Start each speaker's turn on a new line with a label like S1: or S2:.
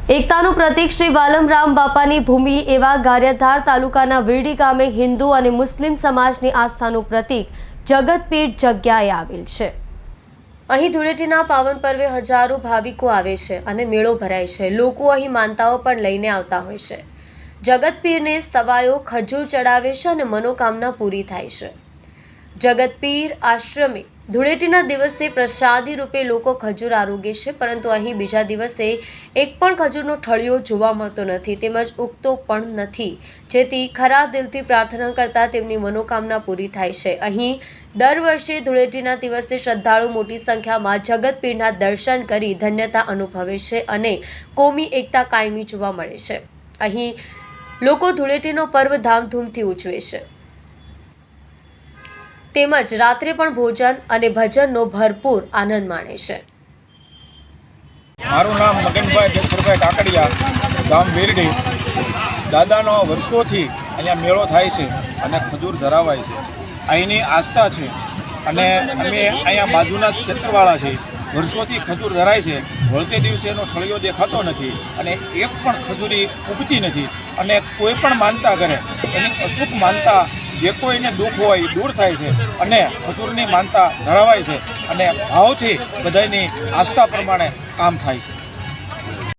S1: એકતાનું પ્રતીક શ્રી વાલમરામ બાપાની ભૂમિ એવા ગારિયાધાર તાલુકાના વીરડી ગામે હિન્દુ અને મુસ્લિમ સમાજની આસ્થાનું પ્રતીક જગતપીર જગ્યાએ આવેલ છે। અહીં ધૂળેટીના પાવન પર્વે હજારો ભાવિકો આવે છે અને મેળો ભરાય છે। લોકો અહીં માનતાઓ પણ લઈને આવતા હોય છે। જગતપીરને સવાયો ખજૂર ચડાવે છે અને મનોકામના પૂરી થાય છે। જગતપીર આશ્રમે ધૂળેટીના દિવસે પ્રસાદી રૂપે લોકો ખજૂર આરોગે છે, પરંતુ અહીં બીજા દિવસે એક પણ ખજૂરનો ઠળિયો જોવા મળતો નથી, તેમજ ઉગતો પણ નથી, જેથી ખરા દિલથી પ્રાર્થના કરતા તેમની મનોકામના પૂરી થાય છે। અહીં દર વર્ષે ધૂળેટીના દિવસે શ્રદ્ધાળુ મોટી સંખ્યામાં જગતપીરના દર્શન કરી ધન્યતા અનુભવે છે અને કોમી એકતા કાયમી જોવા મળે છે। અહીં લોકો ધૂળેટીનો પર્વ ધામધૂમથી ઉજવે છે, તેમજ રાત્રે પણ ભોજન અને ભજનનો ભરપૂર આનંદ માણે છે।
S2: મારું નામ મગનભાઈ દેવસરભાઈ કાકડિયા, ગામ વીરડી। દાદાનો વર્ષોથી અહીંયા મેળો થાય છે અને ખજૂર ધરાવાય છે, અહીંની આસ્થા છે અને અમે અહીંયા બાજુના જ ખેતરવાળા છે। વર્ષોથી ખજૂર ધરાય છે, વળતે દિવસે એનો ઠળિયો દેખાતો નથી અને એક પણ ખજૂરી ઉગતી નથી અને કોઈ પણ માનતા કરે એની અશુભ માનતા જે કોઈને દુઃખ હોય એ દૂર થાય છે અને ખજૂરની માનતા ધરાવાય છે અને ભાવથી બધાની આસ્થા પ્રમાણે કામ થાય છે।